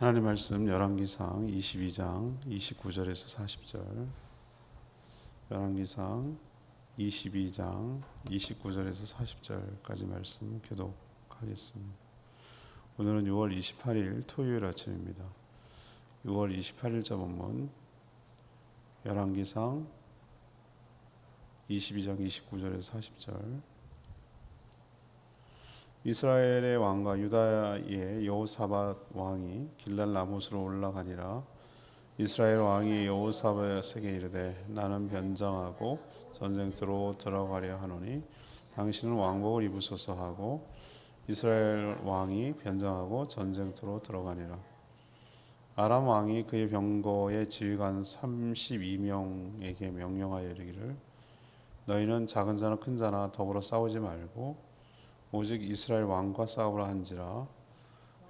하나님 말씀 열왕기상 22장 29절에서 40절. 열왕기상 22장 29절에서 40절까지 말씀 교독하겠습니다. 오늘은 6월 28일 토요일 아침입니다. 6월 28일자 본문 열왕기상 22장 29절에서 40절. 이스라엘의 왕과 유다의 여호사밧 왕이 길랄 라못으로 올라가니라. 이스라엘 왕이 여호사밧에게 이르되 나는 변장하고 전쟁터로 들어가려 하노니 당신은 왕복을 입으소서 하고 이스라엘 왕이 변장하고 전쟁터로 들어가니라. 아람 왕이 그의 병거의 지휘관 32명에게 명령하여 이르기를 너희는 작은 자나 큰 자나 더불어 싸우지 말고 오직 이스라엘 왕과 싸우라 한지라.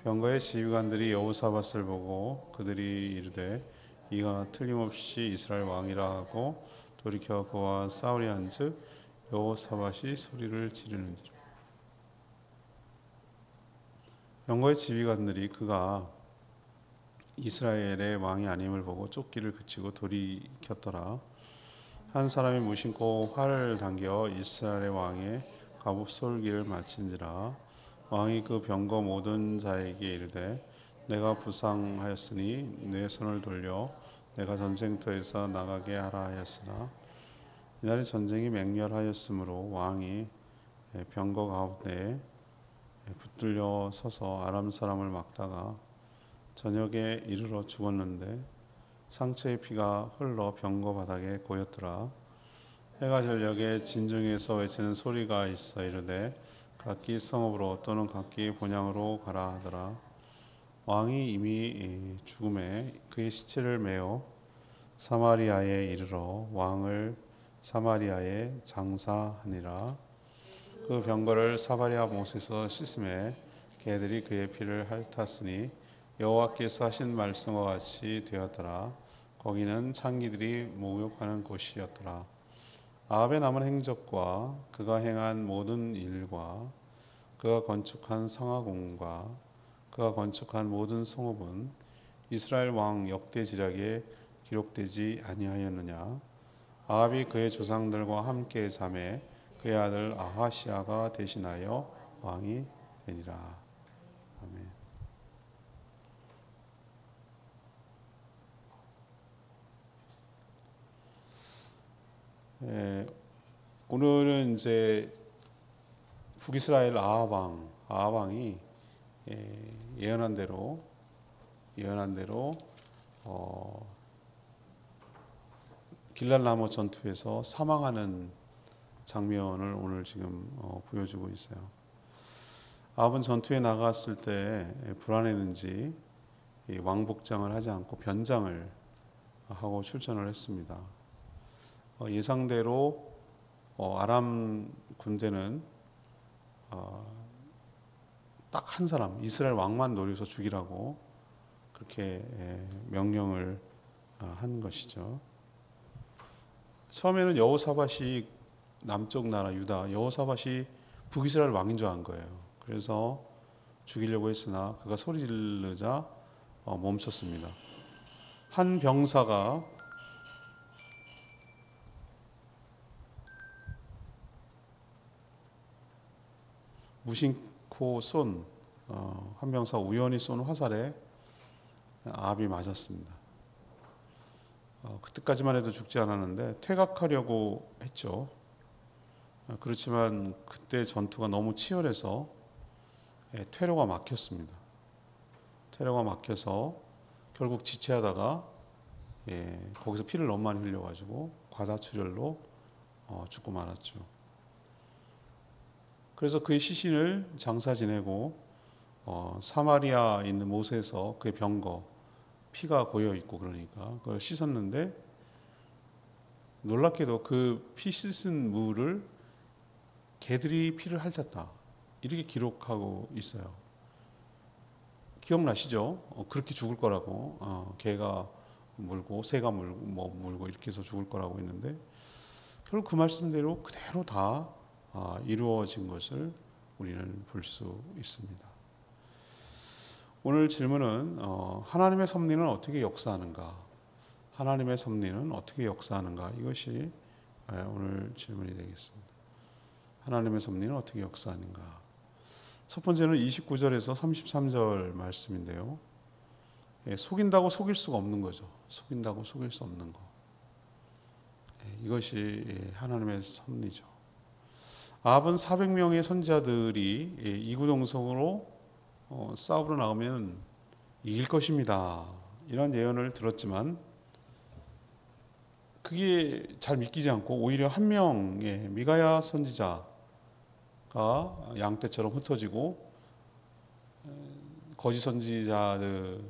병거의 지휘관들이 여호사밧을 보고 그들이 이르되 이가 틀림없이 이스라엘 왕이라 하고 돌이켜 그와 싸우려 한즉 여호사밧이 소리를 지르는지라. 병거의 지휘관들이 그가 이스라엘의 왕이 아님을 보고 쫓기를 그치고 돌이켰더라. 한 사람이 무심코 활을 당겨 이스라엘 왕의 갑옷솔기를 마친지라. 왕이 그 병거 모든 자에게 이르되 내가 부상하였으니 내 손을 돌려 내가 전쟁터에서 나가게 하라 하였으나 이날의 전쟁이 맹렬하였으므로 왕이 병거 가운데 붙들려 서서 아람 사람을 막다가 저녁에 이르러 죽었는데 상처의 피가 흘러 병거 바닥에 고였더라. 해가 전력에 진중에서 외치는 소리가 있어 이르되 각기 성읍으로 또는 각기 본향으로 가라 하더라. 왕이 이미 죽음에 그의 시체를 메어 사마리아에 이르러 왕을 사마리아에 장사하니라. 그 병거를 사마리아 못에서 씻음에 개들이 그의 피를 핥았으니 여호와께서 하신 말씀과 같이 되었더라. 거기는 창기들이 목욕하는 곳이었더라. 아합의 남은 행적과 그가 행한 모든 일과 그가 건축한 상하궁과 그가 건축한 모든 성읍은 이스라엘 왕 역대지략에 기록되지 아니하였느냐. 아합이 그의 조상들과 함께 잠에 그의 아들 아하시아가 대신하여 왕이 되니라. 아멘. 오늘은 이제 북이스라엘 아합 왕이 예언한 대로 길랄 라못 전투에서 사망하는 장면을 오늘 지금 보여주고 있어요. 아합은 전투에 나갔을 때 불안했는지 왕복장을 하지 않고 변장을 하고 출전을 했습니다. 예상대로 아람 군대는 딱 한 사람 이스라엘 왕만 노려서 죽이라고 그렇게 명령을 한 것이죠. 처음에는 여호사밧이 남쪽 나라 유다, 여호사밧이 북이스라엘 왕인 줄 안 거예요. 그래서 죽이려고 했으나 그가 소리 지르자 멈췄습니다. 한 병사가 무심코 쏜 한 병사 우연히 쏜 화살에 아합이 맞았습니다. 그때까지만 해도 죽지 않았는데 퇴각하려고 했죠. 그렇지만 그때 전투가 너무 치열해서 퇴로가 막혔습니다. 퇴로가 막혀서 결국 지체하다가 거기서 피를 너무 많이 흘려가지고 과다출혈로 죽고 말았죠. 그래서 그의 시신을 장사 지내고 사마리아 있는 못에서 그의 병거 피가 고여 있고 그러니까 그걸 씻었는데 놀랍게도 그 피 씻은 물을 개들이 피를 핥았다 이렇게 기록하고 있어요. 기억나시죠? 그렇게 죽을 거라고 개가 물고 새가 물고 이렇게 해서 죽을 거라고 했는데 결국 그 말씀대로 그대로 다 이루어진 것을 우리는 볼 수 있습니다. 오늘 질문은 하나님의 섭리는 어떻게 역사하는가? 하나님의 섭리는 어떻게 역사하는가? 이것이 오늘 질문이 되겠습니다. 하나님의 섭리는 어떻게 역사하는가? 첫 번째는 29절에서 33절 말씀인데요. 속인다고 속일 수가 없는 거죠. 속인다고 속일 수 없는 거. 이것이 하나님의 섭리죠. 아합은 400명의 선지자들이 이구동성으로 싸우러 나가면 이길 것입니다. 이런 예언을 들었지만 그게 잘 믿기지 않고 오히려 한 명의 미가야 선지자가 양떼처럼 흩어지고 거짓 선지자들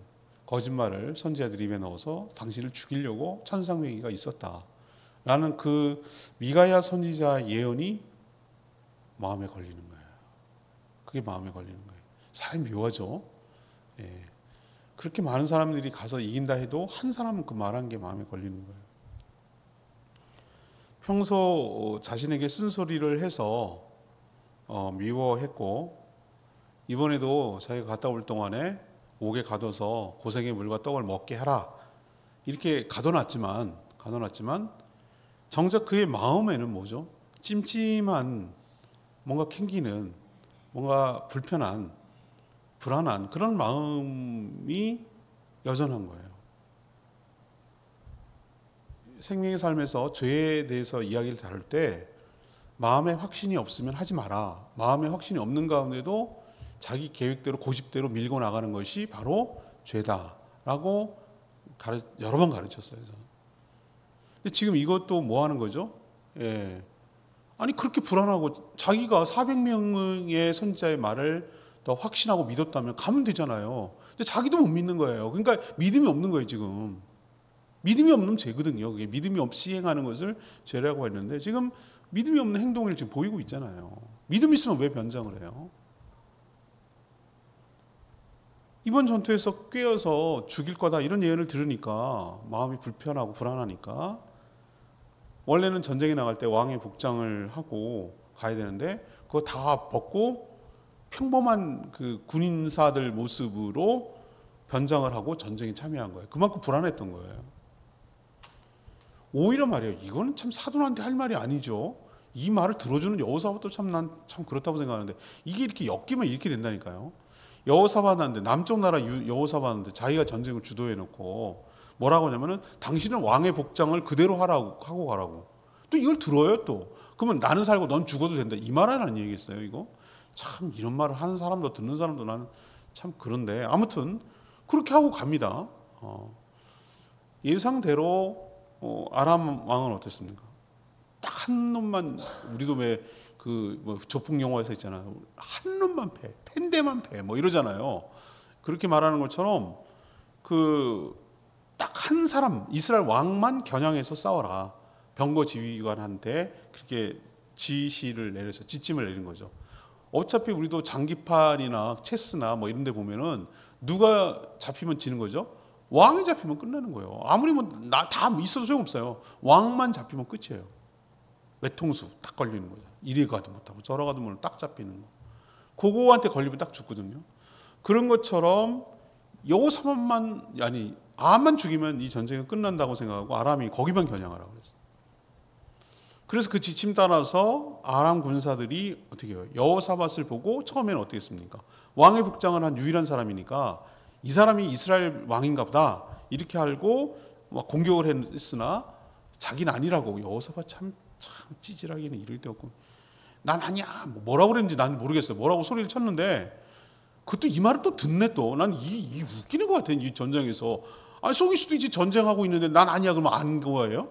거짓말을 선지자들 입에 넣어서 당신을 죽이려고 천상명의가 있었다라는 그 미가야 선지자 예언이 마음에 걸리는 거예요. 그게 마음에 걸리는 거예요. 사람이 묘하죠. 그렇게 많은 사람들이 가서 이긴다 해도 한 사람은 그 말한 게 마음에 걸리는 거예요. 평소 자신에게 쓴소리를 해서 미워했고 이번에도 자기가 갔다 올 동안에 옥에 가둬서 고생의 물과 떡을 먹게 하라 이렇게 가둬놨지만 정작 그의 마음에는 뭐죠? 찜찜한 뭔가 캥기는 뭔가 불편한 불안한 그런 마음이 여전한 거예요. 생명의 삶에서 죄에 대해서 이야기를 다룰 때 마음에 확신이 없으면 하지 마라. 마음에 확신이 없는 가운데도 자기 계획대로 고집대로 밀고 나가는 것이 바로 죄다라고 여러 번 가르쳤어요. 저는. 근데 지금 이것도 뭐 하는 거죠? 아니 그렇게 불안하고 자기가 400명의 선지자의 말을 더 확신하고 믿었다면 가면 되잖아요. 근데 자기도 못 믿는 거예요. 그러니까 믿음이 없는 거예요 지금. 믿음이 없는 죄거든요. 그게 믿음이 없이 행하는 것을 죄라고 했는데 지금 믿음이 없는 행동을 지금 보이고 있잖아요. 믿음 있으면 왜 변장을 해요? 이번 전투에서 꿰어서 죽일 거다 이런 예언을 들으니까 마음이 불편하고 불안하니까 원래는 전쟁에 나갈 때 왕의 복장을 하고 가야 되는데 그거 다 벗고 평범한 그 군인사들 모습으로 변장을 하고 전쟁에 참여한 거예요. 그만큼 불안했던 거예요. 오히려 말이에요. 이거는 참 사돈한테 할 말이 아니죠. 이 말을 들어주는 여호사밧도 난 참 그렇다고 생각하는데 이게 이렇게 엮이면 이렇게 된다니까요. 여호사밧한테 남쪽 나라 여호사밧한테 자기가 전쟁을 주도해 놓고 뭐라고 하냐면은 당신은 왕의 복장을 그대로 하고 가라고. 또 이걸 들어요 또. 그러면 나는 살고 넌 죽어도 된다. 이 말 하라는 얘기겠어요 이거? 참 이런 말을 하는 사람도 듣는 사람도 나는 참 그런데 아무튼 그렇게 하고 갑니다. 예상대로 아람 왕은 어땠습니까? 딱 한 놈만 우리도 왜 그 조폭 영화에서 있잖아요. 한 놈만 팬데만 패 뭐 이러잖아요. 그렇게 말하는 것처럼 그 딱 한 사람 이스라엘 왕만 겨냥해서 싸워라. 병거 지휘관한테 그렇게 지시를 내려서 지침을 내린 거죠. 어차피 우리도 장기판이나 체스나 뭐 이런 데 보면은 누가 잡히면 지는 거죠? 왕이 잡히면 끝나는 거예요. 아무리 다 있어도 소용없어요. 왕만 잡히면 끝이에요. 외통수 딱 걸리는 거죠. 이리 가도 못하고 저리 가도 못하고 딱 잡히는 거. 그거한테 걸리면 딱 죽거든요. 그런 것처럼 여호사밧만 아합만 죽이면 이 전쟁은 끝난다고 생각하고 아람이 거기만 겨냥하라고 그랬어요. 그래서 그 지침 따라서 아람 군사들이 어떻게 해요? 여호사밧을 보고 처음에는 어떻게 했습니까? 왕의 복장을 한 유일한 사람이니까 이 사람이 이스라엘 왕인가 보다 이렇게 알고 막 공격을 했으나 자기는 아니라고. 여호사밧 참 찌질하기는 이럴 데 없고 난 아니야 뭐라고 그랬는지 난 모르겠어요. 뭐라고 소리를 쳤는데 그것도 이 말을 또 듣네 또. 난 이 웃기는 것 같아. 이 전쟁에서 속일 수도 있지. 전쟁하고 있는데 난 아니야 그러면 안 거예요?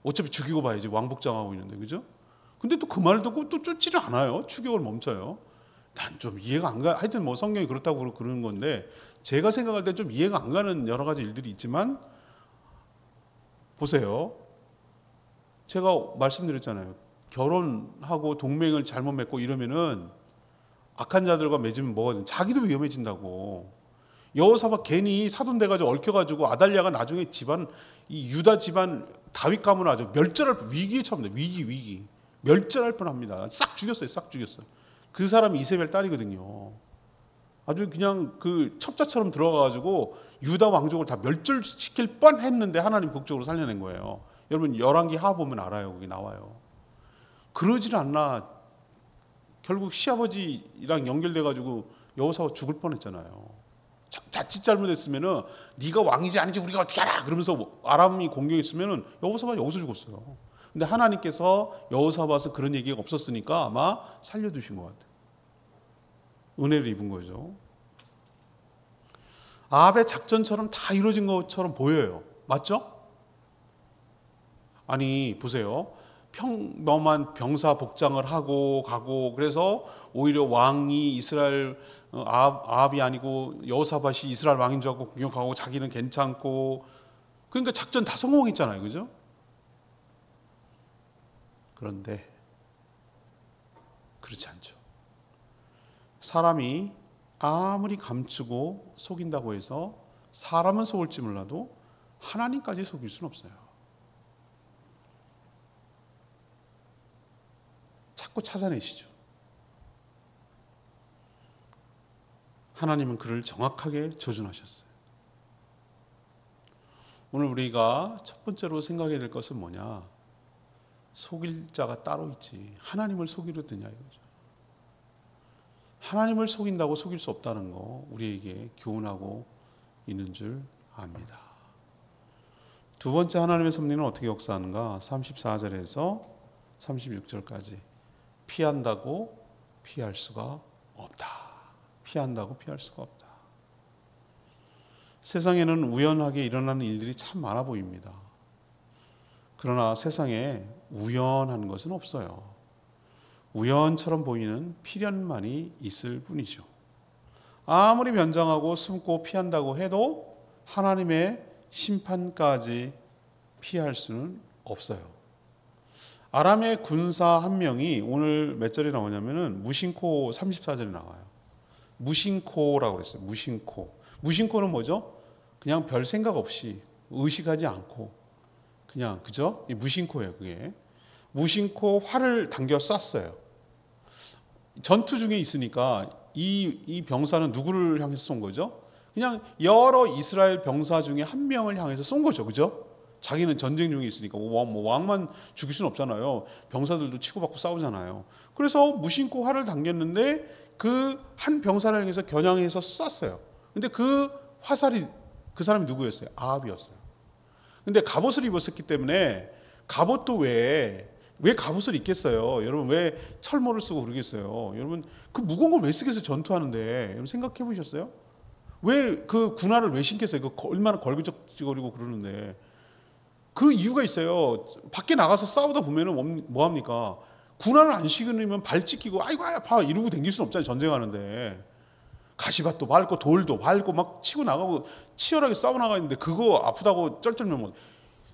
어차피 죽이고 봐야지. 왕복장하고 있는데 그죠? 근데 또 그 말을 듣고 또 쫓지를 않아요. 추격을 멈춰요. 난 좀 이해가 안 가. 하여튼 뭐 성경이 그렇다고 그러는 건데 제가 생각할 때 좀 이해가 안 가는 여러 가지 일들이 있지만 보세요. 제가 말씀드렸잖아요. 결혼하고 동맹을 잘못 맺고 이러면은 악한 자들과 맺으면 뭐가 돼? 자기도 위험해진다고. 여호사밧 괜히 사돈 돼가지고 얽혀가지고 아달랴가 나중에 집안 이 유다 집안 다윗 가문 아주 멸절할 위기에 처합니다. 위기 멸절할 뻔합니다. 싹 죽였어요. 그 사람이 이세벨 딸이거든요. 아주 그냥 그 첩자처럼 들어가가지고 유다 왕족을 다 멸절시킬 뻔했는데 하나님 극적으로 살려낸 거예요. 여러분 열왕기 하 보면 알아요. 거기 나와요. 그러질 않나 결국 시아버지랑 연결돼가지고 여호사가 죽을 뻔했잖아요. 자칫 잘못했으면은 네가 왕이지 아니지 우리가 어떻게 알아? 그러면서 아람이 공격했으면은 여호사가 여기서 죽었어요. 근데 하나님께서 여호사밧은 그런 얘기가 없었으니까 아마 살려두신 것 같아요. 은혜를 입은 거죠. 아합의 작전처럼 다 이루어진 것처럼 보여요. 맞죠? 아니 보세요. 평범한 병사 복장을 하고 가고 그래서 오히려 왕이 이스라엘 아합이 아니고 여호사밧이 이스라엘 왕인 줄 알고 공격하고 자기는 괜찮고 그러니까 작전 다 성공했잖아요. 그죠? 그런데 그렇지 않죠. 사람이 아무리 감추고 속인다고 해서 사람은 속을지 몰라도 하나님까지 속일 수는 없어요. 자꾸 찾아내시죠. 하나님은 그를 정확하게 조준하셨어요. 오늘 우리가 첫 번째로 생각해야 될 것은 뭐냐? 속일 자가 따로 있지 하나님을 속이려 드냐 이거죠. 하나님을 속인다고 속일 수 없다는 거 우리에게 교훈하고 있는 줄 압니다. 두 번째 하나님의 섭리는 어떻게 역사하는가? 34절에서 36절까지 피한다고 피할 수가 없다. 피한다고 피할 수가 없다. 세상에는 우연하게 일어나는 일들이 참 많아 보입니다. 그러나 세상에 우연한 것은 없어요. 우연처럼 보이는 필연만이 있을 뿐이죠. 아무리 변장하고 숨고 피한다고 해도 하나님의 심판까지 피할 수는 없어요. 아람의 군사 한 명이 오늘 몇 절에 나오냐면은 무신코 34절에 나와요. 무신코라고 그랬어요. 무신코. 무신코는 뭐죠? 그냥 별 생각 없이 의식하지 않고 그냥 그죠? 무신코예요. 그게 무신코 활을 당겨 쐈어요. 전투 중에 있으니까 이 병사는 누구를 향해서 쏜 거죠? 그냥 여러 이스라엘 병사 중에 한 명을 향해서 쏜 거죠. 그죠? 자기는 전쟁 중에 있으니까 왕만 죽일 수는 없잖아요. 병사들도 치고받고 싸우잖아요. 그래서 무심코 활을 당겼는데 그 한 병사를 향해서 겨냥해서 쐈어요. 근데 그 화살이 그 사람이 누구였어요? 아합이었어요. 근데 갑옷을 입었었기 때문에 갑옷도 왜 갑옷을 입겠어요? 여러분 왜 철모를 쓰고 그러겠어요? 여러분 그 무거운 걸 왜 쓰겠어요? 전투하는데. 여러분 생각해 보셨어요? 왜 그 군화를 왜 신겠어요? 그 얼마나 걸그적거리고 그러는데. 그 이유가 있어요. 밖에 나가서 싸우다 보면은 뭐 합니까? 군화를 안 신으면 발 찢기고 아이고 아파 이러고 다닐 수는 없잖아요. 전쟁하는데. 가시밭도 밟고 돌도 밟고 막 치고 나가고 치열하게 싸워 나가는데 그거 아프다고 쩔쩔매면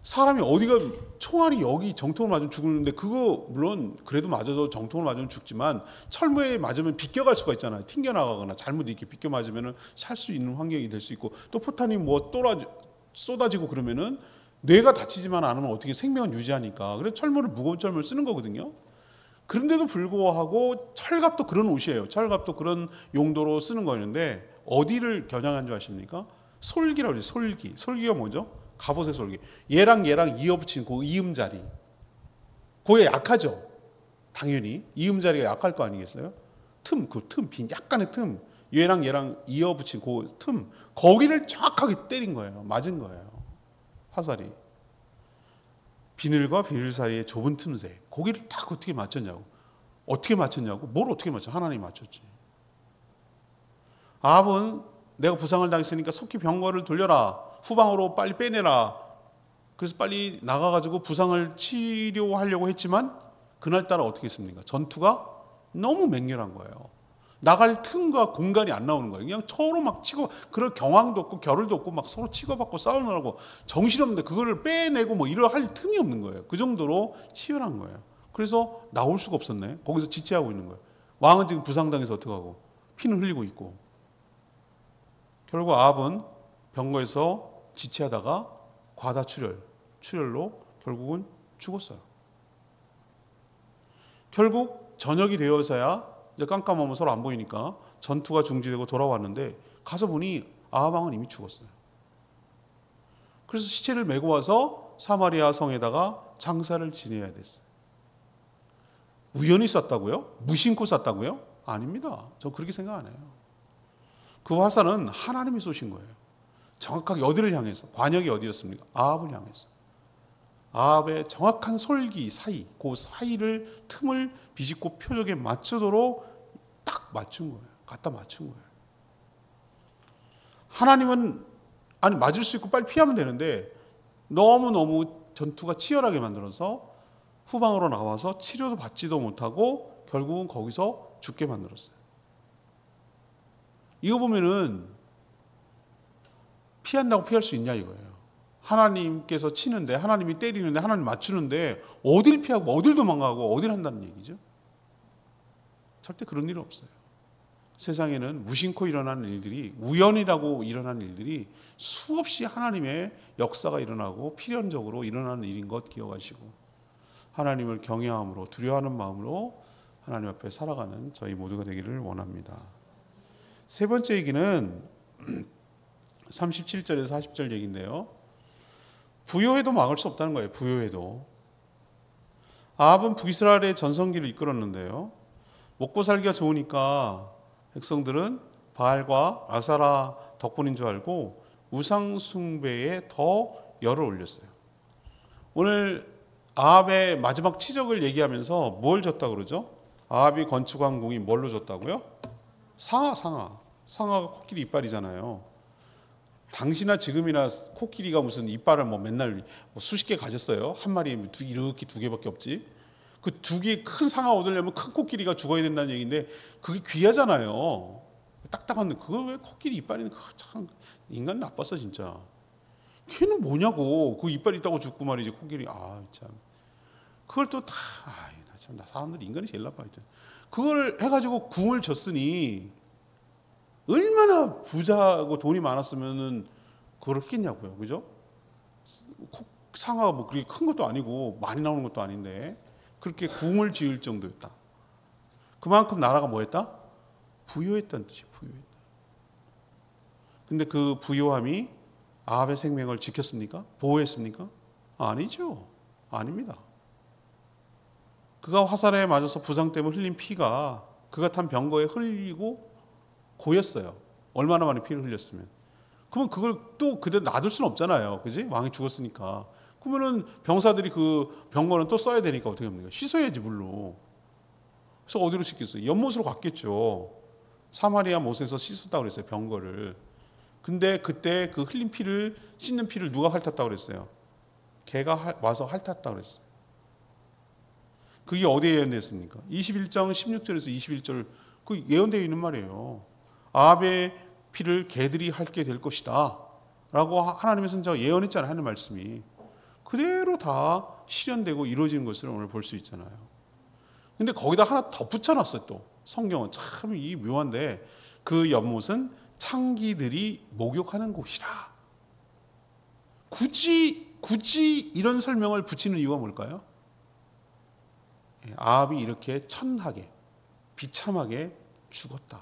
사람이 어디가 총알이 여기 정통을 맞으면 죽는데 그거 물론 그래도 맞아도 정통을 맞으면 죽지만 철무에 맞으면 비껴갈 수가 있잖아요. 튕겨나가거나 잘못 이렇게 비껴 맞으면 살 수 있는 환경이 될 수 있고 또 포탄이 뭐 쏟아지고 그러면은 뇌가 다치지만 않으면 어떻게 생명은 유지하니까 그래서 철무를 무거운 철무를 쓰는 거거든요. 그런데도 불구하고 철갑도 그런 옷이에요. 철갑도 그런 용도로 쓰는 거였는데 어디를 겨냥한 줄 아십니까? 솔기라고 그러죠. 솔기. 솔기가 뭐죠? 갑옷의 솔기. 얘랑 이어붙인 그 이음자리. 그게 약하죠. 당연히 이음자리가 약할 거 아니겠어요? 빈 약간의 틈. 얘랑 이어붙인 그 틈. 거기를 정확하게 때린 거예요. 맞은 거예요. 화살이. 비늘과 비늘 사이의 좁은 틈새. 거기를 딱 어떻게 맞췄냐고. 뭘 어떻게 맞춰? 하나님이 맞췄지. 아합은 내가 부상을 당했으니까 속히 병거를 돌려라. 후방으로 빨리 빼내라. 그래서 빨리 나가가지고 부상을 치료하려고 했지만 그날따라 어떻게 했습니까? 전투가 너무 맹렬한 거예요. 나갈 틈과 공간이 안 나오는 거예요. 그냥 서로 막 치고 그럴 경황도 없고 겨를도 없고 막 서로 치고받고 싸우느라고 정신없는데 그거를 빼내고 뭐 이럴 할 틈이 없는 거예요. 그 정도로 치열한 거예요. 그래서 나올 수가 없었네. 거기서 지체하고 있는 거예요. 왕은 지금 부상당해서 어떡하고 피는 흘리고 있고 결국 아합은 병거에서 지체하다가 과다 출혈로 결국은 죽었어요. 결국 저녁이 되어서야 이제 깜깜하면 서로 안 보이니까 전투가 중지되고 돌아왔는데 가서 보니 아합 왕은 이미 죽었어요. 그래서 시체를 메고 와서 사마리아 성에다가 장사를 지내야 됐어요. 우연히 쐈다고요? 무심코 쐈다고요? 아닙니다. 저 그렇게 생각 안 해요. 그 화살은 하나님이 쏘신 거예요. 정확하게 어디를 향해서? 관역이 어디였습니까? 아합을 향해서. 아합의 정확한 솔기 사이, 그 사이를 틈을 비집고 표적에 맞추도록 딱 맞춘 거예요. 갖다 맞춘 거예요. 하나님은 아니 맞을 수 있고 빨리 피하면 되는데 너무너무 전투가 치열하게 만들어서 후방으로 나와서 치료도 받지도 못하고 결국은 거기서 죽게 만들었어요. 이거 보면은 피한다고 피할 수 있냐 이거예요. 하나님께서 치는데, 하나님이 때리는데, 하나님 맞추는데 어딜 피하고 어딜 도망가고 어딜 한다는 얘기죠. 절대 그런 일은 없어요. 세상에는 무심코 일어나는 일들이, 우연이라고 일어나는 일들이 수없이 하나님의 역사가 일어나고 필연적으로 일어나는 일인 것 기억하시고 하나님을 경외함으로 두려워하는 마음으로 하나님 앞에 살아가는 저희 모두가 되기를 원합니다. 세 번째 얘기는 37절에서 40절 얘기인데요. 부요해도 막을 수 없다는 거예요. 부요해도. 아합은 북이스라엘의 전성기를 이끌었는데요. 먹고 살기가 좋으니까 백성들은 바알과 아사라 덕분인 줄 알고 우상 숭배에 더 열을 올렸어요. 오늘 아합의 마지막 치적을 얘기하면서 뭘 줬다고 그러죠? 아합이 건축한 궁이 뭘로 줬다고요? 상아가 코끼리 이빨이잖아요. 당시나 지금이나 코끼리가 무슨 이빨을 뭐 맨날 뭐 수십 개 가졌어요? 한 마리 이렇게 두 개밖에 없지. 그 두 개 큰 상아 얻으려면 큰 코끼리가 죽어야 된다는 얘기인데 그게 귀하잖아요. 딱딱한데 그걸 왜 코끼리 이빨이는 참 인간 나빴어 진짜. 걔는 뭐냐고. 그 이빨 있다고 죽고 말이지 코끼리. 아 참. 그걸 또 다 나 사람들 인간이 제일 나빠 하여튼. 그걸 해가지고 궁을 줬으니 얼마나 부자고 돈이 많았으면은 그걸 했겠냐고요, 그죠? 상아가 뭐 그렇게 큰 것도 아니고 많이 나오는 것도 아닌데 그렇게 궁을 지을 정도였다. 그만큼 나라가 뭐했다? 부유했다는 뜻이에요, 부유했다. 근데 그 부유함이 아합의 생명을 지켰습니까? 보호했습니까? 아니죠, 아닙니다. 그가 화살에 맞아서 부상 때문에 흘린 피가 그가 탄 병거에 흘리고 고였어요. 얼마나 많은 피를 흘렸으면. 그러면 그걸 또 그대로 놔둘 수는 없잖아요. 그지? 왕이 죽었으니까. 그러면은 병사들이 그 병거는 또 써야 되니까 어떻게 합니까? 씻어야지 물로. 그래서 어디로 씻겠어요? 연못으로 갔겠죠. 사마리아 못에서 씻었다고 그랬어요. 병거를. 근데 그때 그 흘린 피를 씻는 피를 누가 핥았다고 그랬어요? 개가 와서 핥았다고 그랬어요. 그게 어디에 예언됐습니까? 21장 16절에서 21절 그 예언되어 있는 말이에요. 아합의 피를 개들이 핥게 될 것이다 라고 하나님의 선지자가 예언했잖아요. 하는 말씀이 그대로 다 실현되고 이루어지는 것을 오늘 볼 수 있잖아요. 근데 거기다 하나 더 붙여놨어요. 또 성경은 참 이 묘한데 그 연못은 창기들이 목욕하는 곳이라. 굳이 이런 설명을 붙이는 이유가 뭘까요? 아합이 이렇게 천하게 비참하게 죽었다.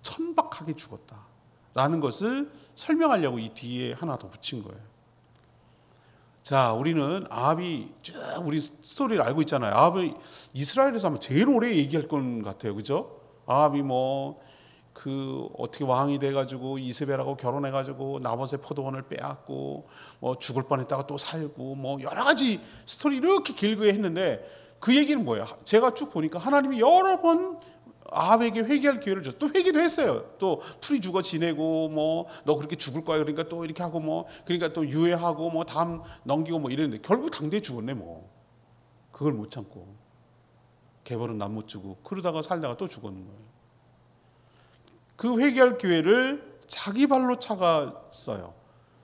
천박하게 죽었다. 라는 것을 설명하려고 이 뒤에 하나 더 붙인 거예요. 자, 우리는 아합이 쭉 우리 스토리를 알고 있잖아요. 아합이 이스라엘에서 아마 제일 오래 얘기할 것 같아요. 그죠? 아합이 어떻게 왕이 돼가지고 이세벨하고 결혼해가지고 나봇의 포도원을 빼앗고 죽을 뻔했다가 또 살고 여러 가지 스토리 이렇게 길게 했는데 그 얘기는 뭐예요? 제가 쭉 보니까 하나님이 여러 번 아합에게 회개할 기회를 줬. 또 회개도 했어요. 또 풀이 죽어 지내고 너 그렇게 죽을 거야 그러니까 또 이렇게 하고 그러니까 또 유예하고 다음 넘기고 이랬는데 결국 당대에 죽었네 그걸 못 참고 개벌은 남 못 주고 그러다가 살다가 또 죽었는 거예요. 그 회개할 기회를 자기 발로 차갔어요.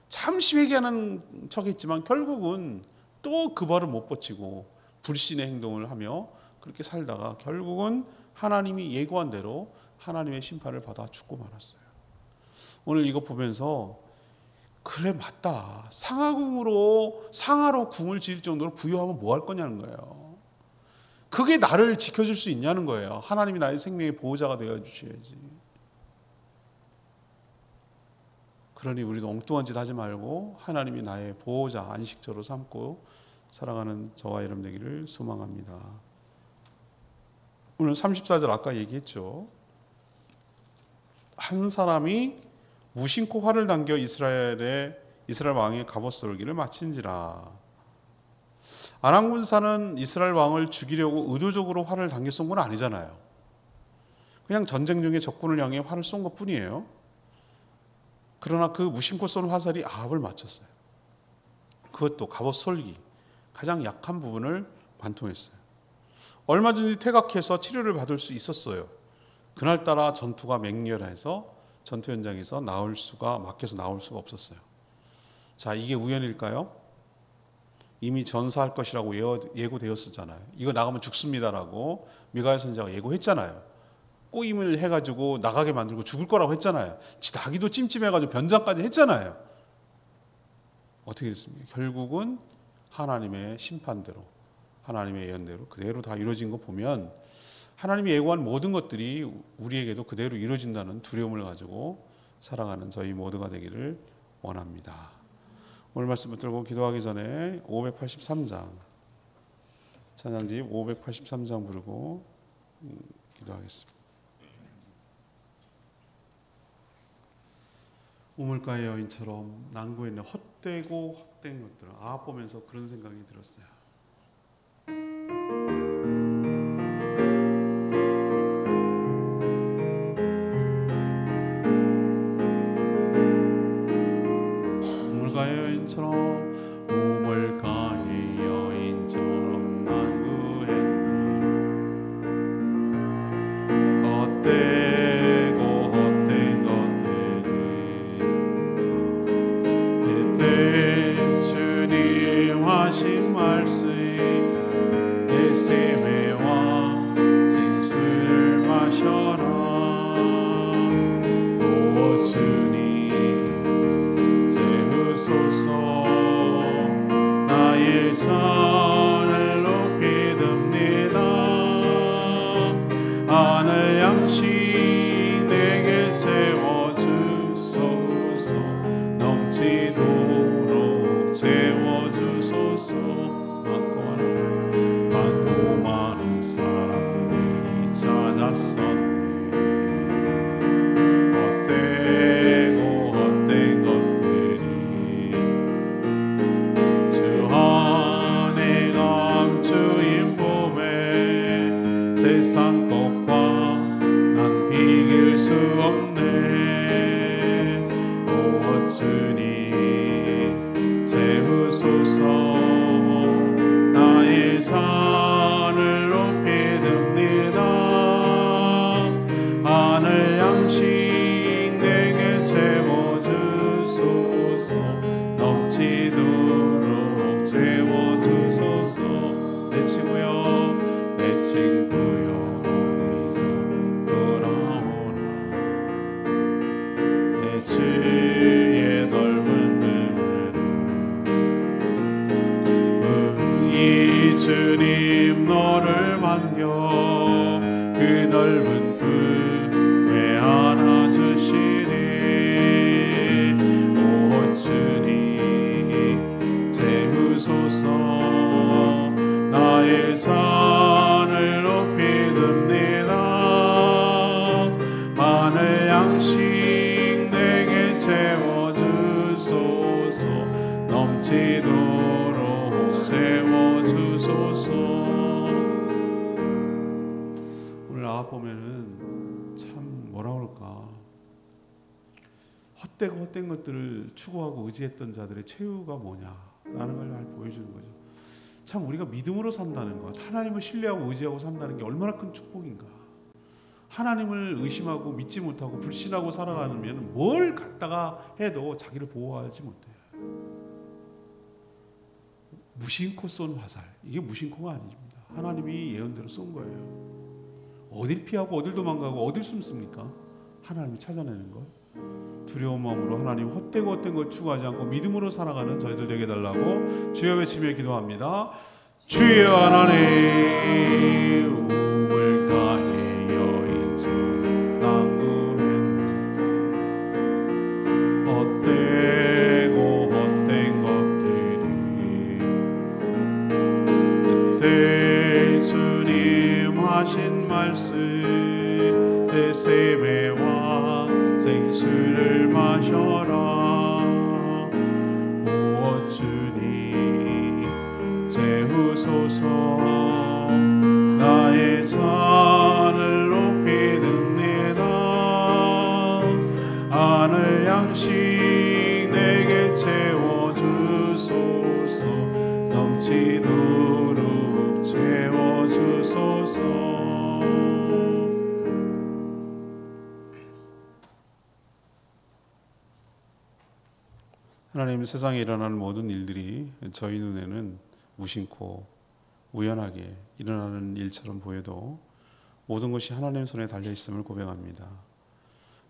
잠시 회개하는 척했지만 결국은 또 그 벌을 못 버티고 불신의 행동을 하며 그렇게 살다가 결국은 하나님이 예고한 대로 하나님의 심판을 받아 죽고 말았어요. 오늘 이거 보면서 그래 맞다. 상하로 궁을 지을 정도로 부유하면 뭐 할 거냐는 거예요. 그게 나를 지켜줄 수 있냐는 거예요. 하나님이 나의 생명의 보호자가 되어주셔야지. 그러니 우리도 엉뚱한 짓 하지 말고 하나님이 나의 보호자, 안식처로 삼고 살아가는 저와 여러분 되기를 소망합니다. 오늘 34절 아까 얘기했죠. 한 사람이 무심코 활을 당겨 이스라엘 왕의 갑옷 썰기를 마친지라. 아람 군사는 이스라엘 왕을 죽이려고 의도적으로 활을 당겨 쏜 건 아니잖아요. 그냥 전쟁 중에 적군을 향해 활을 쏜 것뿐이에요. 그러나 그 무심코 쏜 화살이 아합을 맞췄어요. 그것도 갑옷 솔기, 가장 약한 부분을 관통했어요. 얼마든지 퇴각해서 치료를 받을 수 있었어요. 그날따라 전투가 맹렬해서 전투 현장에서 막혀서 나올 수가 없었어요. 자, 이게 우연일까요? 이미 전사할 것이라고 예고되었었잖아요. 이거 나가면 죽습니다라고 미가야 선지자가 예고했잖아요. 꼬임을 해가지고 나가게 만들고 죽을 거라고 했잖아요. 자기도 찜찜해가지고 변장까지 했잖아요. 어떻게 됐습니까? 결국은 하나님의 심판대로, 하나님의 예언대로 그대로 다 이루어진 거 보면 하나님이 예고한 모든 것들이 우리에게도 그대로 이루어진다는 두려움을 가지고 살아가는 저희 모두가 되기를 원합니다. 오늘 말씀 붙들고 기도하기 전에 583장 찬양집 583장 부르고 기도하겠습니다. 우물가의 여인처럼 난구에 있는 헛되고 헛된 것들 아합 보면서 그런 생각이 들었어요. 우물가의 여인처럼 난구했네. 헛되고 헛된 것들이 그때 주님 하신 말씀이 내 세매와 생수를 마셔라. 오 주님 재우소서. 나의 잔을 높이 듭니다. 하늘 양식 내게 채워주소서. 넘치도록 채워주소서. 많고 많은 사람들이 찾았었네. 헛되고 헛된 것들이 주 안에 감추인 봄에 세상 것과 난 비길 수 없네. 오 주님 채우소서. 나의 잔을 높이 듭니다. 하늘 양식 내게 채워주소서. 넘치도록 채워주소서. 내 친구여 어디서 돌아오나. 내 주의 넓은 눈으로 이 주님 너를 반겨 그 넓은 품에 안아주시니. 오 주님 채우소서. 나의 잔을 높이 듭니다. 하늘 양식 내게 채워주소서. 넘치도록 채워주소서. 오늘 아합 보면은 참 뭐라 그럴까, 헛되고 헛된 것들을 추구하고 의지했던 자들의 최후가 뭐냐라는 걸 보여주는 거죠. 참 우리가 믿음으로 산다는 것, 하나님을 신뢰하고 의지하고 산다는 게 얼마나 큰 축복인가. 하나님을 의심하고 믿지 못하고 불신하고 살아가면 뭘 갖다가 해도 자기를 보호하지 못해요. 무심코 쏜 화살, 이게 무심코가 아닙니다. 하나님이 예언대로 쏜 거예요. 어딜 피하고 어딜 도망가고 어딜 숨습니까? 하나님이 찾아내는 것. 두려운 마음으로 하나님 헛되고 헛된 걸 추구하지 않고 믿음으로 살아가는 저희들 되게 해달라고 주여 외치며 기도합니다. 주여 하나님 우물가에 여인서 낭구했네 헛되고 헛된 것들이 그때 주님 하신 말씀 내 세매와 생수를 마셔라 오 주님 채우소서 나의 잔을 높이 듭니다 하늘 양식 내게 채워주소서 넘치도록 채워주소서 하나님 세상에 일어나는 모든 일들이 저희 눈에는 무심코 우연하게 일어나는 일처럼 보여도 모든 것이 하나님의 손에 달려 있음을 고백합니다.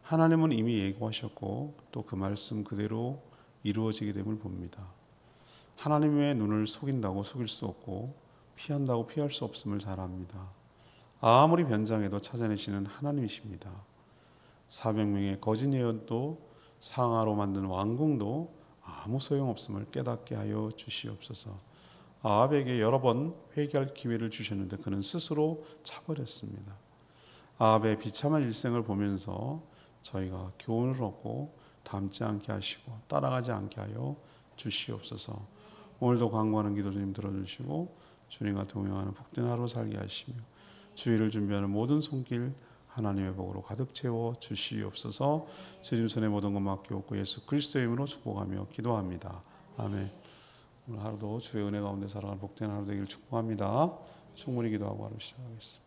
하나님은 이미 예고하셨고 또 그 말씀 그대로 이루어지게 됨을 봅니다. 하나님의 눈을 속인다고 속일 수 없고 피한다고 피할 수 없음을 잘 압니다. 아무리 변장해도 찾아내시는 하나님이십니다. 400명의 거짓 예언도 상하로 만든 왕궁도 아무 소용없음을 깨닫게 하여 주시옵소서. 아합에게 여러 번 회개할 기회를 주셨는데 그는 스스로 차버렸습니다. 아합의 비참한 일생을 보면서 저희가 교훈을 얻고 닮지 않게 하시고 따라가지 않게 하여 주시옵소서. 오늘도 간구하는 기도 주님 들어주시고 주님과 동행하는 복된 하루 살게 하시며 주일을 준비하는 모든 손길 하나님의 복으로 가득 채워 주시옵소서. 주님 손에 모든 것 맡기옵고 예수 그리스도의 이름으로 축복하며 기도합니다. 아멘. 오늘 하루도 주의 은혜 가운데 살아가는 복된 하루 되기를 축복합니다. 충분히 기도하고 하루 시작하겠습니다.